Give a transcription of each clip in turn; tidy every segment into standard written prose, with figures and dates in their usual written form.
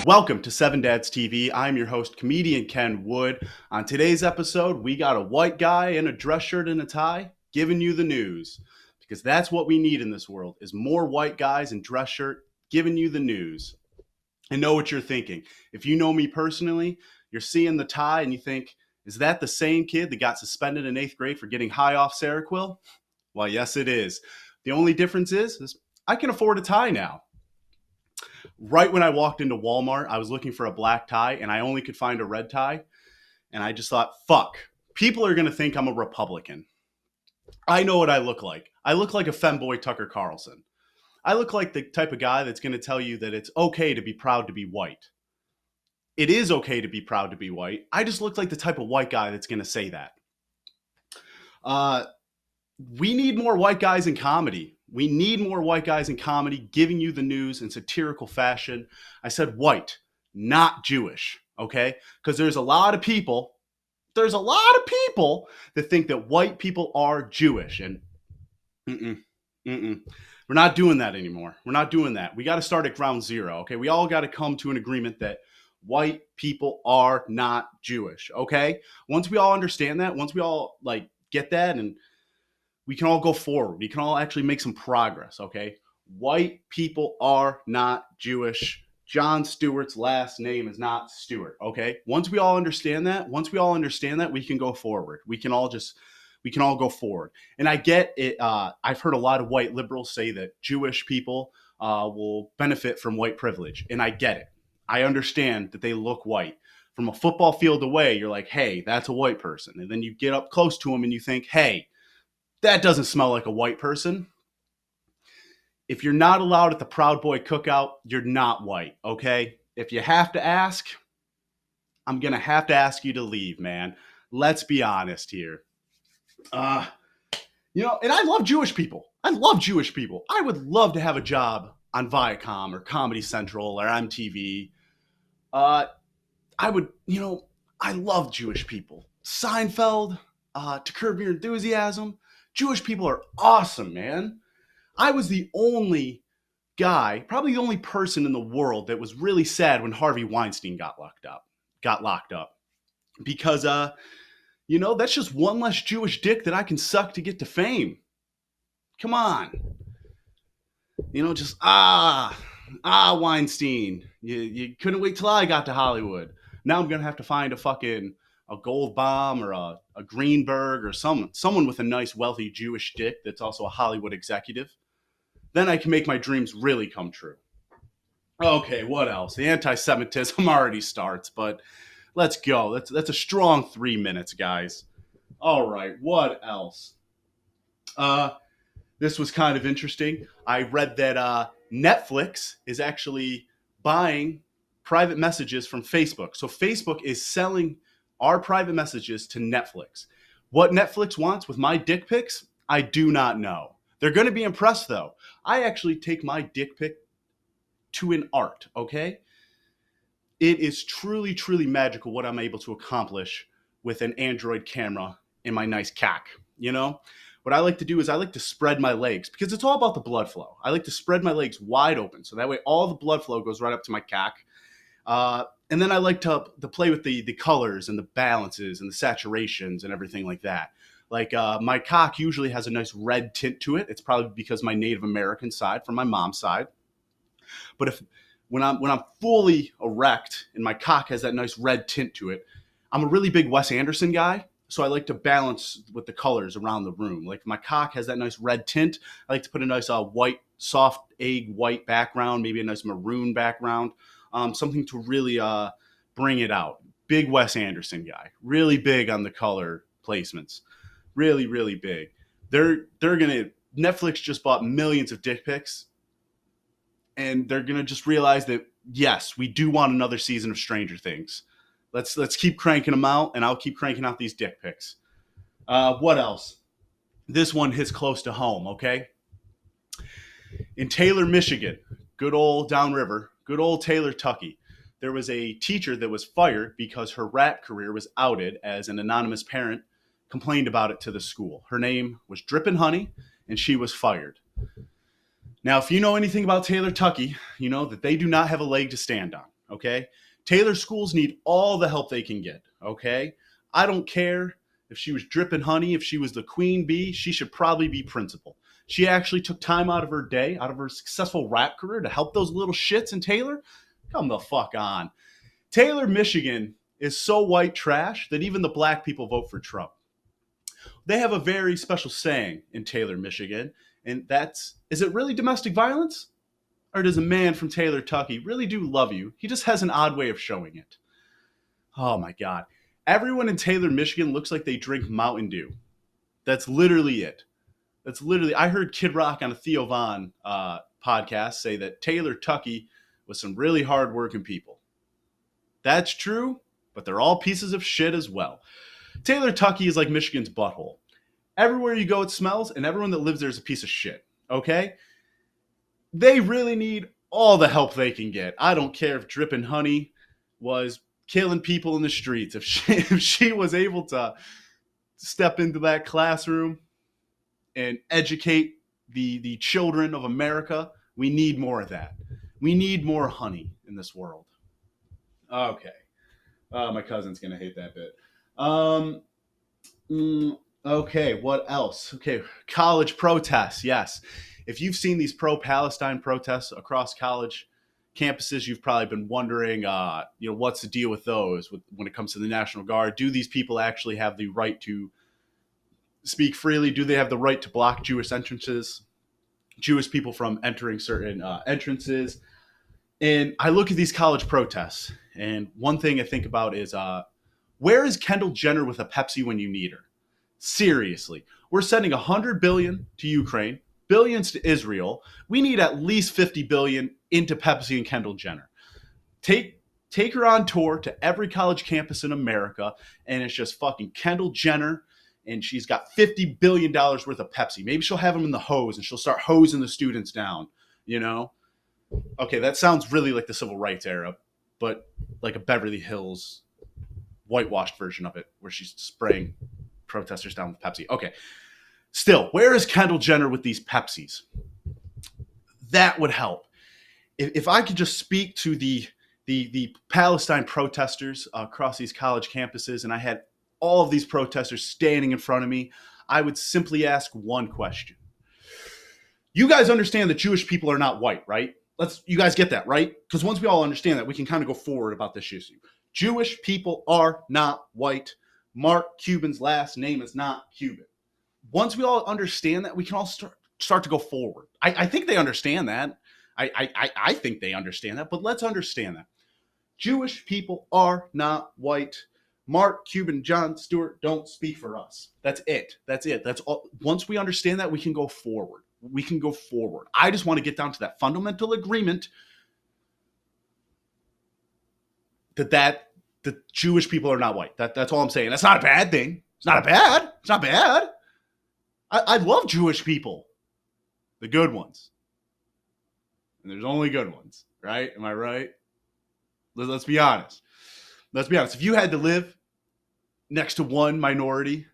Welcome to Seven Dads TV. I'm your host, comedian Ken Wood. On today's episode, we got a white guy in a dress shirt and a tie giving you the news. Because that's what we need in this world, is more white guys in dress shirt giving you the news. I know what you're thinking. If you know me personally, you're seeing the tie and you think, is that the same kid that got suspended in 8th grade for getting high off Seroquel? Well, yes, it is. The only difference is I can afford a tie now. Right when I walked into Walmart, I was looking for a black tie and I only could find a red tie. And I just thought, fuck, people are going to think I'm a Republican. I know what I look like. I look like a femboy Tucker Carlson. I look like the type of guy that's going to tell you that it's okay to be proud to be white. It is okay to be proud to be white. I just look like the type of white guy that's going to say that. We need more white guys in comedy. We need more white guys in comedy giving you the news in satirical fashion. I said white, not Jewish, okay? Because there's a lot of people that think that white people are Jewish. And we're not doing that anymore. We're not doing that. We got to start at ground zero, okay? We all got to come to an agreement that white people are not Jewish, okay? Once we all understand that, once we all get that, and we can all go forward. We can all actually make some progress, okay? White people are not Jewish. Jon Stewart's last name is not Stewart, okay? Once we all understand that, we can go forward. We can all go forward. And I get it. I've heard a lot of white liberals say that Jewish people will benefit from white privilege. And I get it. I understand that they look white. From a football field away, you're like, hey, that's a white person. And then you get up close to them and you think, hey, that doesn't smell like a white person. If you're not allowed at the Proud Boy cookout, you're not white, okay? If you have to ask, I'm going to have to ask you to leave, man. Let's be honest here. And I love Jewish people. I would love to have a job on Viacom or Comedy Central or MTV. I love Jewish people. Seinfeld, To Curb Your Enthusiasm. Jewish people are awesome, man. I was the only guy, probably the only person in the world that was really sad when Harvey Weinstein got locked up. Because, that's just one less Jewish dick that I can suck to get to fame. Come on. Weinstein. You couldn't wait till I got to Hollywood. Now I'm going to have to find a Gold Bomb or a Greenberg or someone with a nice, wealthy Jewish dick that's also a Hollywood executive. Then I can make my dreams really come true. Okay, what else? The anti-Semitism already starts, but let's go. That's a strong 3 minutes, guys. All right, what else? This was kind of interesting. I read that Netflix is actually buying private messages from Facebook. So Facebook is selling our private messages to Netflix. What Netflix wants with my dick pics, I do not know. They're going to be impressed, though. I actually take my dick pic to an art, okay? It is truly, truly magical what I'm able to accomplish with an Android camera and my nice cock, What I like to do is I like to spread my legs because it's all about the blood flow. I like to spread my legs wide open so that way all the blood flow goes right up to my cock. And then I like to play with the colors and the balances and the saturations and everything like that. My cock usually has a nice red tint to it. It's probably because my Native American side from my mom's side. But when I'm fully erect and my cock has that nice red tint to it, I'm a really big Wes Anderson guy. So I like to balance with the colors around the room. Like my cock has that nice red tint. I like to put a nice white, soft egg white background, maybe a nice maroon background. Something to really bring it out. Big Wes Anderson guy. Really big on the color placements. Really, really big. Netflix just bought millions of dick pics. And they're going to just realize that, yes, we do want another season of Stranger Things. Let's keep cranking them out, and I'll keep cranking out these dick pics. What else? This one hits close to home, okay? In Taylor, Michigan, good old downriver, good old TaylorTucky, there was a teacher that was fired because her rap career was outed as an anonymous parent complained about it to the school. Her name was Drippin' Honey, and she was fired. Now, if you know anything about TaylorTucky, you know that they do not have a leg to stand on. Okay. Taylor schools need all the help they can get. Okay. I don't care if she was dripping honey, if she was the queen bee, she should probably be principal. She actually took time out of her day, out of her successful rap career to help those little shits in Taylor. Come the fuck on. Taylor, Michigan is so white trash that even the black people vote for Trump. They have a very special saying in Taylor, Michigan, and that's, is it really domestic violence? Or does a man from TaylorTucky really do love you? He just has an odd way of showing it. Oh my God. Everyone in Taylor, Michigan looks like they drink Mountain Dew. That's literally it. That's literally, I heard Kid Rock on a Theo Von podcast say that TaylorTucky was some really hardworking people. That's true, but they're all pieces of shit as well. TaylorTucky is like Michigan's butthole. Everywhere you go, it smells, and everyone that lives there is a piece of shit. Okay? They really need all the help they can get. I don't care if Drippin' Honey was killing people in the streets. If she was able to step into that classroom and educate the children of America, we need more of that. We need more honey in this world. Okay. My cousin's going to hate that bit. Okay, what else? Okay, college protests, yes. If you've seen these pro-Palestine protests across college campuses, you've probably been wondering, what's the deal with those when it comes to the National Guard? Do these people actually have the right to speak freely? Do they have the right to block Jewish entrances, Jewish people from entering certain entrances? And I look at these college protests, and one thing I think about is, where is Kendall Jenner with a Pepsi when you need her? Seriously, we're sending $100 billion to Ukraine, billions to Israel. We need at least $50 billion into Pepsi and Kendall Jenner. Take her on tour to every college campus in America, and it's just fucking Kendall Jenner, and she's got $50 billion worth of Pepsi. Maybe she'll have them in the hose, and she'll start hosing the students down, you know? Okay, that sounds really like the civil rights era, but like a Beverly Hills whitewashed version of it, where she's spraying protesters down with Pepsi. Okay. Still, where is Kendall Jenner with these Pepsis? That would help. If I could just speak to the Palestine protesters across these college campuses, and I had all of these protesters standing in front of me, I would simply ask one question. You guys understand that Jewish people are not white, right? You guys get that, right? Because once we all understand that, we can kind of go forward about this issue. Jewish people are not white. Mark Cuban's last name is not Cuban. Once we all understand that, we can all start to go forward. I think they understand that. I think they understand that, but let's understand that. Jewish people are not white. Mark Cuban, John Stewart don't speak for us. That's it. That's all. Once we understand that, we can go forward. I just want to get down to that fundamental agreement that the Jewish people are not white. That's all I'm saying. That's not a bad thing. It's not bad. I love Jewish people. The good ones. And there's only good ones, right? Am I right? Let's be honest. If you had to live next to one minority,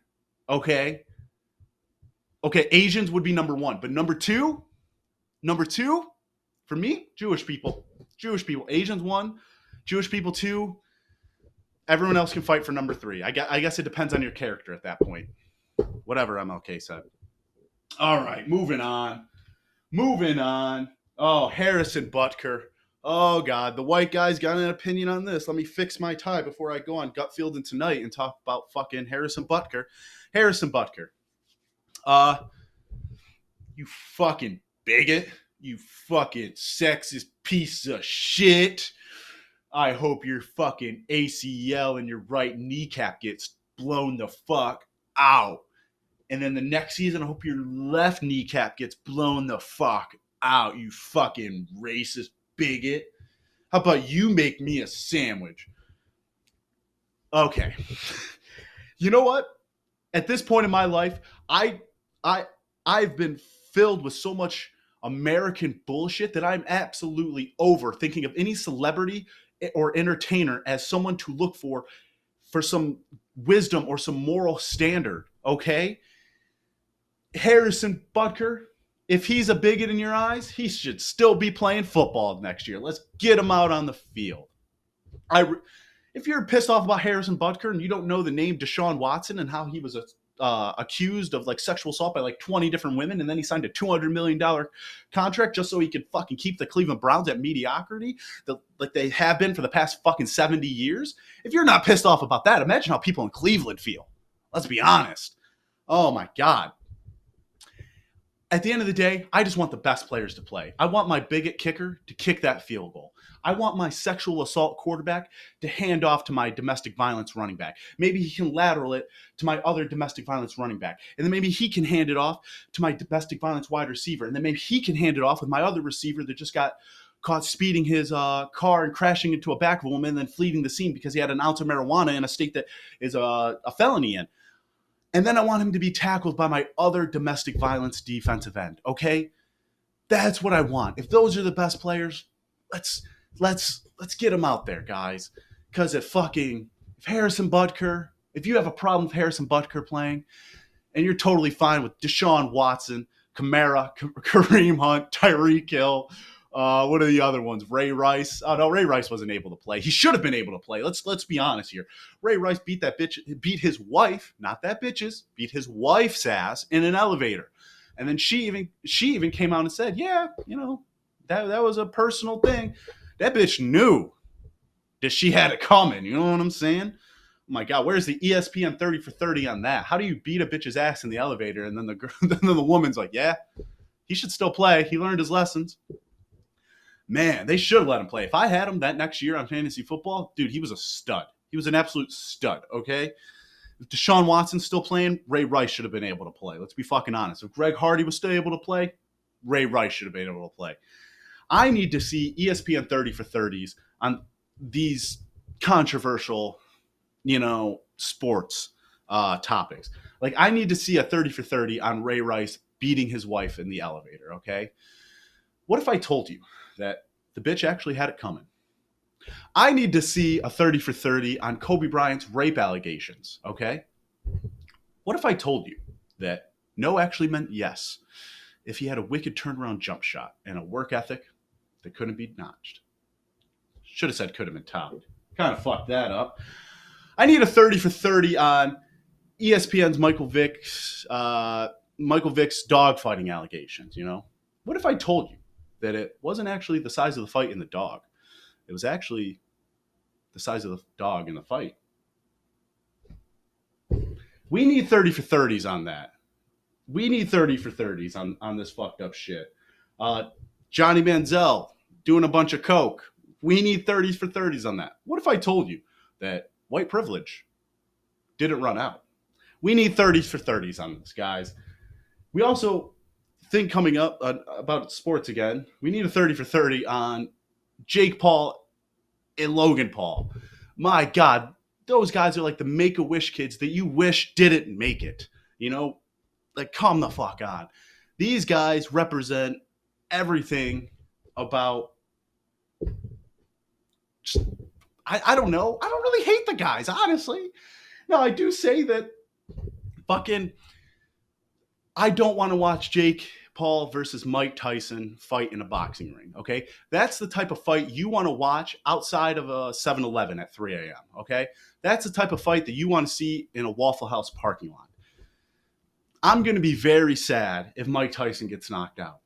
okay, Asians would be number one. But number two, for me, Jewish people. Asians one, Jewish people two. Everyone else can fight for number three. I guess it depends on your character at that point. Whatever MLK said. All right, moving on. Oh, Harrison Butker. Oh, God. The white guy's got an opinion on this. Let me fix my tie before I go on Gutfielding Tonight and talk about fucking Harrison Butker. You fucking bigot. You fucking sexist piece of shit. I hope your fucking ACL and your right kneecap gets blown the fuck out. And then the next season, I hope your left kneecap gets blown the fuck out, you fucking racist bigot. How about you make me a sandwich? Okay. You know what? At this point in my life, I've been filled with so much American bullshit that I'm absolutely over thinking of any celebrity or entertainer as someone to look for some wisdom or some moral standard, okay? Harrison Butker, if he's a bigot in your eyes, he should still be playing football next year. Let's get him out on the field. If you're pissed off about Harrison Butker and you don't know the name Deshaun Watson and how he was accused of like sexual assault by like 20 different women, and then he signed a $200 million contract just so he could fucking keep the Cleveland Browns at mediocrity, like they have been for the past fucking 70 years. If you're not pissed off about that, imagine how people in Cleveland feel. Let's be honest. Oh my God. At the end of the day, I just want the best players to play. I want my bigot kicker to kick that field goal. I want my sexual assault quarterback to hand off to my domestic violence running back. Maybe he can lateral it to my other domestic violence running back. And then maybe he can hand it off to my domestic violence wide receiver. And then maybe he can hand it off with my other receiver that just got caught speeding his car and crashing into a back of a woman and then fleeing the scene because he had an ounce of marijuana in a state that is a felony in. And then I want him to be tackled by my other domestic violence defensive end, okay? That's what I want. If those are the best players, let's get them out there, guys. Because if Harrison Butker, if you have a problem with Harrison Butker playing, and you're totally fine with Deshaun Watson, Kamara, Kareem Hunt, Tyreek Hill, what are the other ones? Ray Rice. Oh no, Ray Rice wasn't able to play. He should have been able to play. Let's be honest here. Ray Rice beat his wife, not that bitch's, beat his wife's ass in an elevator. And then she even came out and said, yeah, that was a personal thing. That bitch knew that she had it coming. You know what I'm saying? Oh my God, where's the ESPN 30 for 30 on that? How do you beat a bitch's ass in the elevator? And then the woman's like, yeah, he should still play. He learned his lessons. Man, they should have let him play. If I had him that next year on fantasy football, dude, he was a stud. He was an absolute stud, okay? If Deshaun Watson's still playing, Ray Rice should have been able to play. Let's be fucking honest. If Greg Hardy was still able to play, Ray Rice should have been able to play. I need to see ESPN 30 for 30s on these controversial, sports topics. Like, I need to see a 30 for 30 on Ray Rice beating his wife in the elevator, okay? What if I told you that the bitch actually had it coming? I need to see a 30 for 30 on Kobe Bryant's rape allegations, okay? What if I told you that no actually meant yes if he had a wicked turnaround jump shot and a work ethic that couldn't be notched? Should have said could have been topped. Kind of fucked that up. I need a 30 for 30 on ESPN's Michael Vick's dogfighting allegations, What if I told you that it wasn't actually the size of the fight in the dog? It was actually the size of the dog in the fight. We need 30 for 30s on that. We need 30 for 30s on this fucked up shit. Johnny Manziel doing a bunch of coke. We need 30s for 30s on that. What if I told you that white privilege didn't run out? We need 30s for 30s on this, guys. We also think coming up about sports again, we need a 30 for 30 on Jake Paul and Logan Paul. My God, those guys are like the Make-A-Wish kids that you wish didn't make it. Like, come the fuck on. These guys represent everything about just, I don't know. I don't really hate the guys, honestly. No, I do say that I don't want to watch Jake Paul versus Mike Tyson fight in a boxing ring, okay? That's the type of fight you want to watch outside of a 7-Eleven at 3 a.m., okay? That's the type of fight that you want to see in a Waffle House parking lot. I'm going to be very sad if Mike Tyson gets knocked out.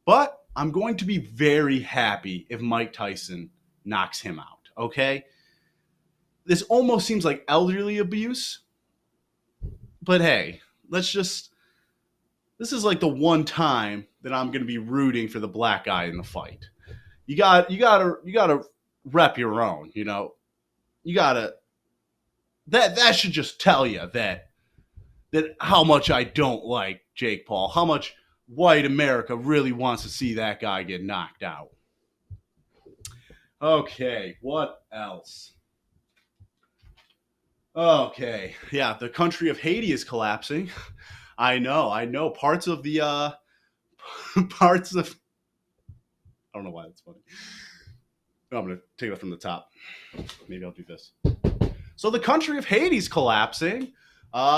But I'm going to be very happy if Mike Tyson knocks him out, okay? This almost seems like elderly abuse. But hey, this is like the one time that I'm going to be rooting for the black guy in the fight. You gotta rep your own, You gotta, that should just tell you that how much I don't like Jake Paul, how much white America really wants to see that guy get knocked out. Okay, what else? Okay, yeah, the country of Haiti is collapsing. I know. Parts of I don't know why that's funny. I'm going to take that from the top. Maybe I'll do this. So the country of Haiti is collapsing.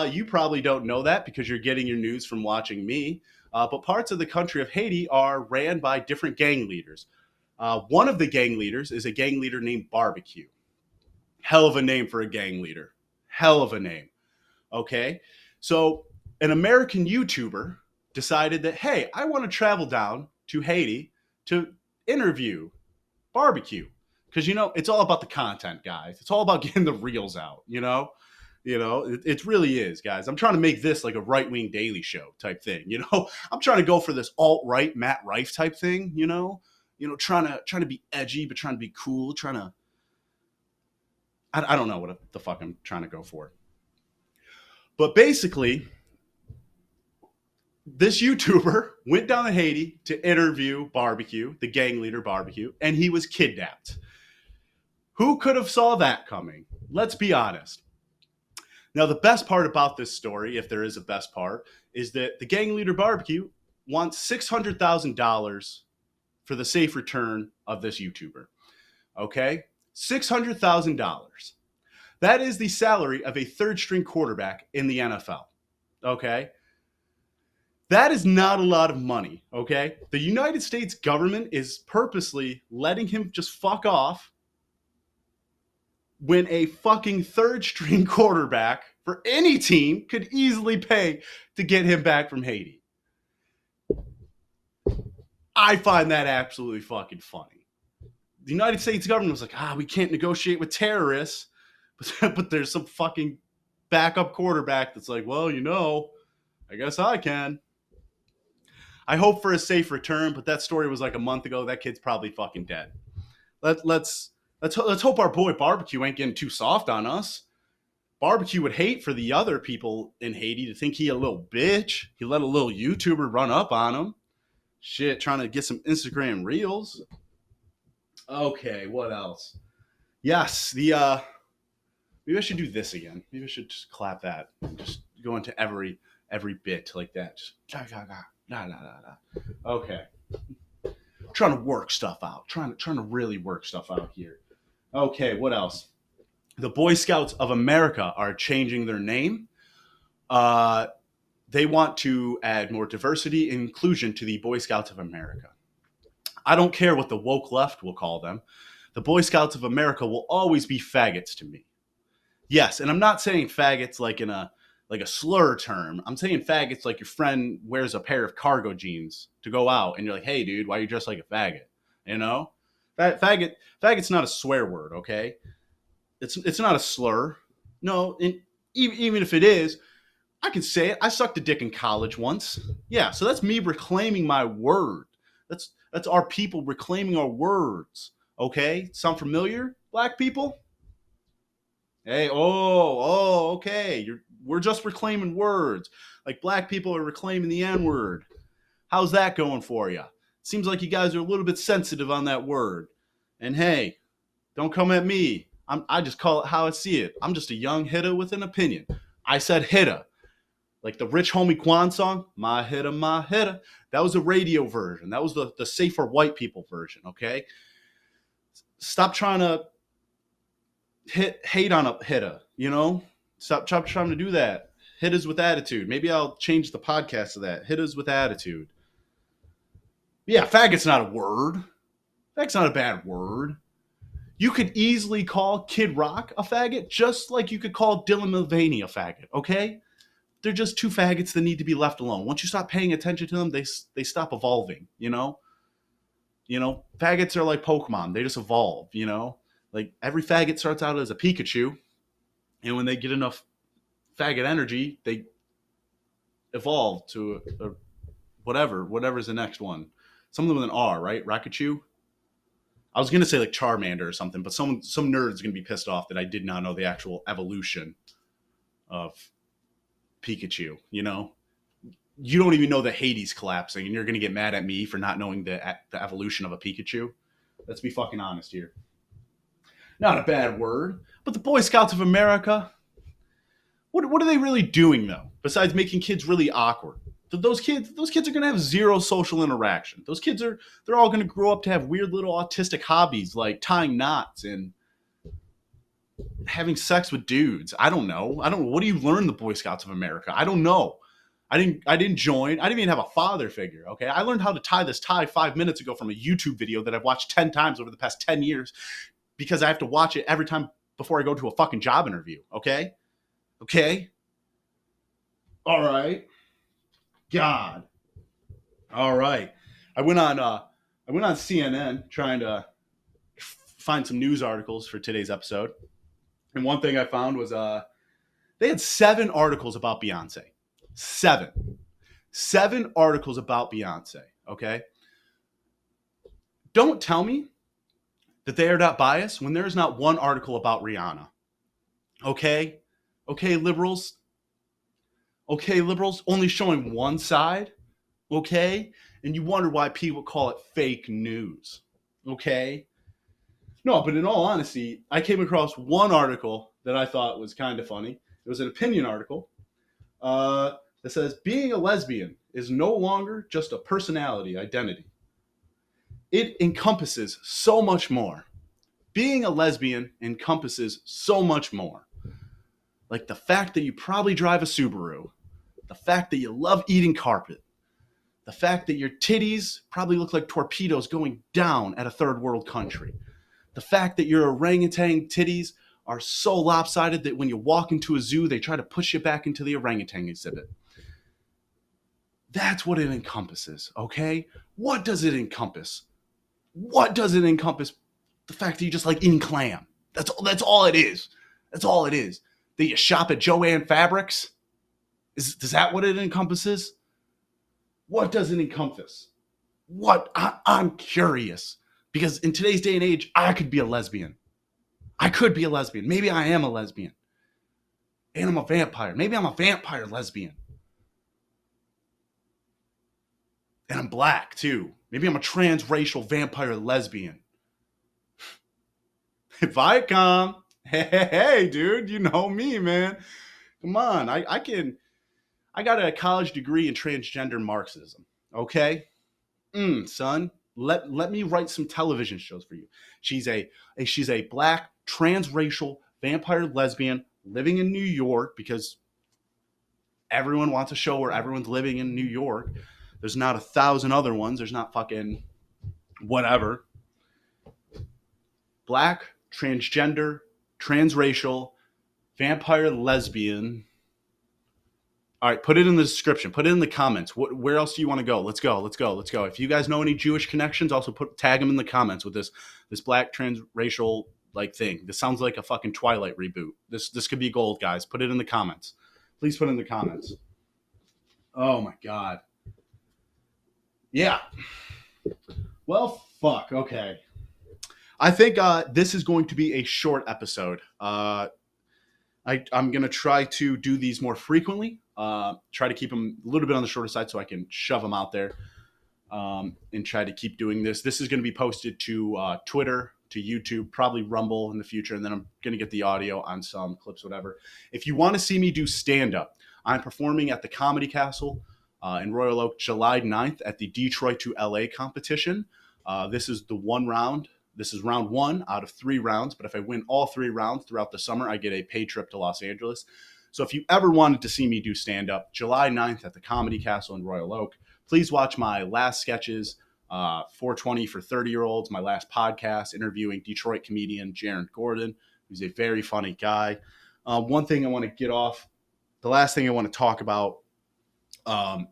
You probably don't know that because you're getting your news from watching me. But parts of the country of Haiti are ran by different gang leaders. One of the gang leaders is a gang leader named Barbecue. Hell of a name for a gang leader. Hell of a name. Okay. So an American YouTuber decided that, hey, I want to travel down to Haiti to interview barbecue. Because, it's all about the content, guys. It's all about getting the reels out, it really is, guys. I'm trying to make this like a right-wing Daily Show type thing, I'm trying to go for this alt-right Matt Rife type thing, trying to be edgy, but trying to be cool, I don't know what the fuck I'm trying to go for. But basically, this YouTuber went down to Haiti to interview Barbecue, the gang leader Barbecue, and he was kidnapped. Who could have saw that coming? Let's be honest. Now, the best part about this story, if there is a best part, is that the gang leader Barbecue wants $600,000 for the safe return of this YouTuber. Okay? $600,000. That is the salary of a third-string quarterback in the NFL. Okay? That is not a lot of money, okay? The United States government is purposely letting him just fuck off when a fucking third-string quarterback for any team could easily pay to get him back from Haiti. I find that absolutely fucking funny. The United States government was like, we can't negotiate with terrorists, but there's some fucking backup quarterback that's like, well, I guess I can. I hope for a safe return, but that story was like a month ago. That kid's probably fucking dead. Let's hope our boy Barbecue ain't getting too soft on us. Barbecue would hate for the other people in Haiti to think he a little bitch. He let a little YouTuber run up on him. Shit, trying to get some Instagram reels. Okay, what else? Yes, maybe I should do this again. Maybe I should just clap that. Just go into every bit like that. Just okay. Trying to work stuff out. Trying to really work stuff out here. Okay, what else? The Boy Scouts of America are changing their name. They want to add more diversity and inclusion to the Boy Scouts of America. I don't care what the woke left will call them. The Boy Scouts of America will always be faggots to me. Yes, and I'm not saying faggots like in a slur term. I'm saying faggots like your friend wears a pair of cargo jeans to go out, and you're like, hey, dude, why are you dressed like a faggot? Faggot's not a swear word, okay? It's not a slur. No, even if it is, I can say it. I sucked a dick in college once. Yeah, so that's me reclaiming my word. That's our people reclaiming our words. Okay? Sound familiar, black people? Hey, okay. We're just reclaiming words. Like black people are reclaiming the N-word. How's that going for you? Seems like you guys are a little bit sensitive on that word. And hey, don't come at me. I just call it how I see it. I'm just a young hitter with an opinion. I said hitter. Like the Rich Homie Quan song, my hitter, my hitter. That was a radio version. That was the safer white people version, okay? Stop trying to hate on a hitter, Stop trying to do that. Hitters with attitude. Maybe I'll change the podcast to that. Hitters with attitude. Yeah, faggot's not a word. Faggot's not a bad word. You could easily call Kid Rock a faggot just like you could call Dylan Mulvaney a faggot, okay? They're just two faggots that need to be left alone. Once you stop paying attention to them, they stop evolving, Faggots are like Pokemon. They just evolve, Like every faggot starts out as a Pikachu, and when they get enough faggot energy, they evolve to a whatever's the next one. Something with an R, right? Rakachu? I was gonna say like Charmander or something, but some nerd's gonna be pissed off that I did not know the actual evolution of Pikachu. You don't even know that Hades collapsing, and you're gonna get mad at me for not knowing the evolution of a Pikachu. Let's be fucking honest here. Not a bad word, but the Boy Scouts of America. What are they really doing though? Besides making kids really awkward. Those kids are gonna have zero social interaction. They're all gonna grow up to have weird little autistic hobbies like tying knots and having sex with dudes. I don't know. What do you learn the Boy Scouts of America? I don't know. I didn't join. I didn't even have a father figure. Okay. I learned how to tie this tie 5 minutes ago from a YouTube video that I've watched 10 times over the past 10 years because I have to watch it every time before I go to a fucking job interview. Okay. Okay. All right. God. All right. I went on CNN trying to find some news articles for today's episode. And one thing I found was they had 7 articles about Beyonce. 7. 7 articles about Beyonce. Okay. Don't tell me that they are not biased when there is not one article about Rihanna. Okay? Okay, liberals? Okay, liberals? Only showing one side? Okay? And you wonder why people call it fake news. Okay? No, but in all honesty, I came across one article that I thought was kind of funny. It was an opinion article that says being a lesbian is no longer just a personality identity. It encompasses so much more. Being a lesbian encompasses so much more. Like the fact that you probably drive a Subaru, the fact that you love eating carpet, the fact that your titties probably look like torpedoes going down at a third world country, the fact that your orangutan titties are so lopsided that when you walk into a zoo, they try to push you back into the orangutan exhibit. That's what it encompasses, okay? What does it encompass? What does it encompass? The fact that you just like eating clam. That's all it is. That's all it is. That you shop at Joann Fabrics? Is that what it encompasses? What does it encompass? I'm curious. Because in today's day and age, I could be a lesbian. I could be a lesbian. Maybe I am a lesbian. And I'm a vampire. Maybe I'm a vampire lesbian. And I'm black, too. Maybe I'm a transracial vampire lesbian. Viacom. Hey, dude, you know me, man. Come on. I got a college degree in transgender Marxism. Okay? Son, let me write some television shows for you. She's a black transracial vampire lesbian living in New York because everyone wants a show where everyone's living in New York. There's not 1,000 other ones. There's not fucking whatever. Black, transgender, transracial, vampire lesbian. All right, put it in the description. Put it in the comments. Where else do you want to go? Let's go. If you guys know any Jewish connections, also tag them in the comments with this black transracial like thing. This sounds like a fucking Twilight reboot. This could be gold, guys. Put it in the comments. Please put it in the comments. Oh my God. Yeah. Well, fuck. Okay. I think this is going to be a short episode. I'm going to try to do these more frequently. Try to keep them a little bit on the shorter side so I can shove them out there and try to keep doing this. This is going to be posted to Twitter, to YouTube, probably Rumble in the future, and then I'm going to get the audio on some clips, whatever. If you want to see me do stand-up, I'm performing at the Comedy Castle in Royal Oak July 9th at the Detroit to LA competition. This is the one round. This is round 1 out of 3 rounds, but if I win all 3 rounds throughout the summer, I get a paid trip to Los Angeles. So if you ever wanted to see me do stand-up, July 9th at the Comedy Castle in Royal Oak, please watch my last sketches, 420 for 30-year-olds, my last podcast interviewing Detroit comedian Jaron Gordon, who's a very funny guy. One thing I want to get off, the last thing I want to talk about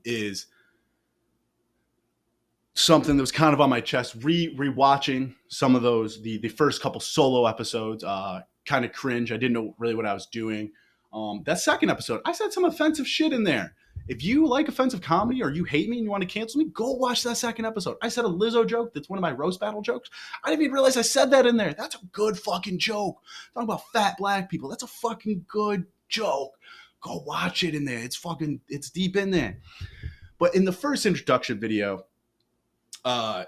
is something that was kind of on my chest, rewatching some of those, the first couple solo episodes, kind of cringe. I didn't know really what I was doing. That second episode, I said some offensive shit in there. If you like offensive comedy or you hate me and you want to cancel me, go watch that second episode. I said a Lizzo joke. That's one of my roast battle jokes. I didn't even realize I said that in there. That's a good fucking joke. Talking about fat black people. That's a fucking good joke. Go watch it in there. It's deep in there. But in the first introduction video, I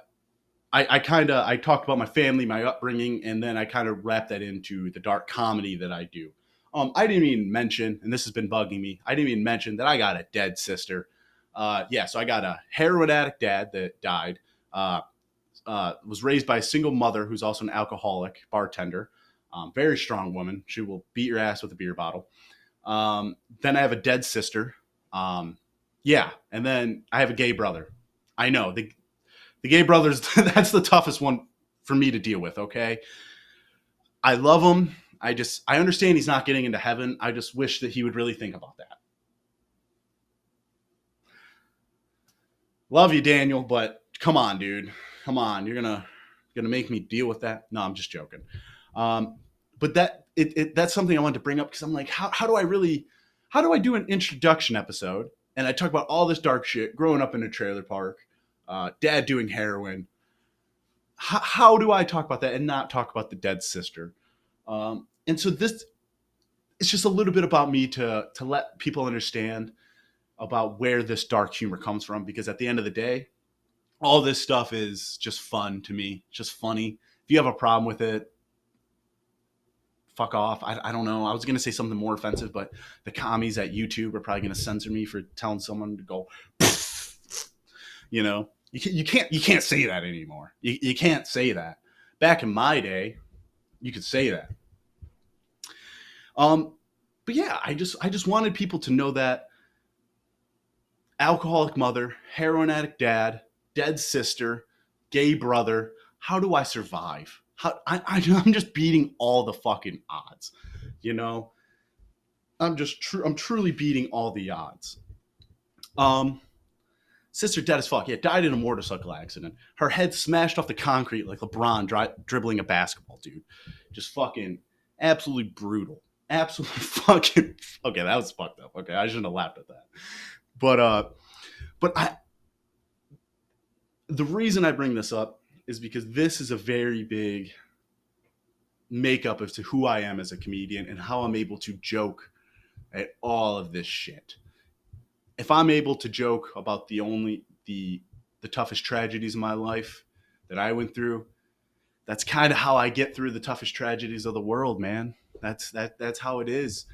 talked about my family, my upbringing, and then I kind of wrapped that into the dark comedy that I do. I didn't even mention, and this has been bugging me, I didn't even mention that I got a dead sister. So I got a heroin addict dad that died, was raised by a single mother who's also an alcoholic bartender, very strong woman. She will beat your ass with a beer bottle. Then I have a dead sister. And then I have a gay brother. I know, the gay brothers, that's the toughest one for me to deal with, okay? I love them. I understand he's not getting into heaven. I just wish that he would really think about that. Love you, Daniel, but come on, dude. Come on. You're gonna make me deal with that? No, I'm just joking. But that's something I wanted to bring up because I'm like, how do I do an introduction episode and I talk about all this dark shit, growing up in a trailer park, dad doing heroin. How do I talk about that and not talk about the dead sister? And so this, it's just a little bit about me to let people understand about where this dark humor comes from, because at the end of the day, all this stuff is just fun to me, just funny. If you have a problem with it, fuck off. I don't know. I was going to say something more offensive, but the commies at YouTube are probably going to censor me for telling someone to go, you know, you can't say that anymore. You can't say that. Back in my day, you could say that. But yeah, I just wanted people to know that alcoholic mother, heroin addict dad, dead sister, gay brother. How do I survive? I'm just beating all the fucking odds, you know. I'm truly beating all the odds. Sister dead as fuck. Yeah, died in a motorcycle accident. Her head smashed off the concrete like LeBron dribbling a basketball, dude. Just fucking absolutely brutal. Absolutely fucking. Okay, that was fucked up. Okay, I shouldn't have laughed at that. But the reason I bring this up is because this is a very big makeup as to who I am as a comedian and how I'm able to joke at all of this shit. If I'm able to joke about the toughest tragedies in my life that I went through, that's kind of how I get through the toughest tragedies of the world, man. That's how it is.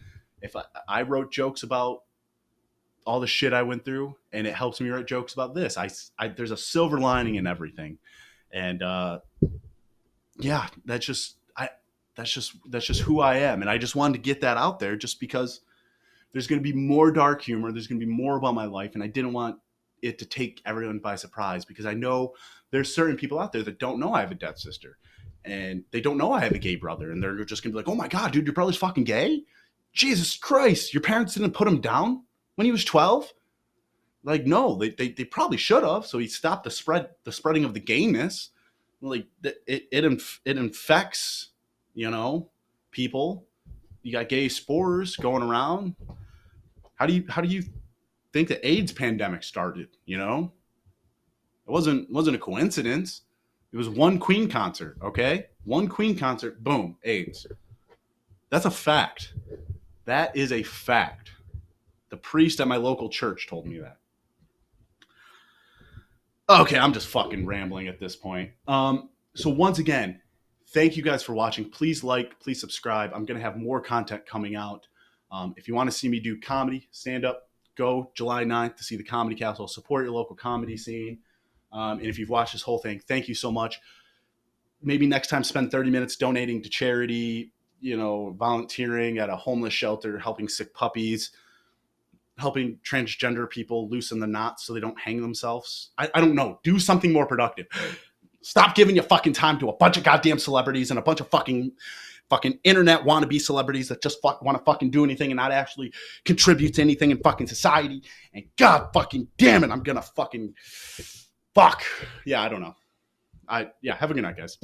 If I wrote jokes about all the shit I went through, and it helps me write jokes about this. There's a silver lining in everything, and yeah, that's just who I am, and I just wanted to get that out there, just because there's going to be more dark humor, there's going to be more about my life, and I didn't want it to take everyone by surprise, because I know there's certain people out there that don't know I have a dead sister, and they don't know I have a gay brother, and they're just going to be like, oh my god, dude, your brother's fucking gay? Jesus Christ, your parents didn't put him down when he was 12? Like, no, they probably should have. So he stopped the spreading of the gayness. Like, it infects, you know, people. You got gay spores going around. How do you think the AIDS pandemic started? You know, it wasn't a coincidence. It was one Queen concert. Okay, one Queen concert. Boom, AIDS. That's a fact. That is a fact. The priest at my local church told me that. Okay, I'm just fucking rambling at this point. So once again, thank you guys for watching. Please like, please subscribe. I'm going to have more content coming out. If you want to see me do comedy, stand up, go July 9th to see the Comedy Castle. Support your local comedy scene. And if you've watched this whole thing, thank you so much. Maybe next time spend 30 minutes donating to charity, you know, volunteering at a homeless shelter, helping sick puppies, helping transgender people loosen the knots so they don't hang themselves. I don't know. Do something more productive. Stop giving your fucking time to a bunch of goddamn celebrities and a bunch of fucking internet wannabe celebrities that just want to fucking do anything and not actually contribute to anything in fucking society. And god fucking damn it, I'm gonna fucking fuck. Yeah, I don't know. Yeah, have a good night, guys.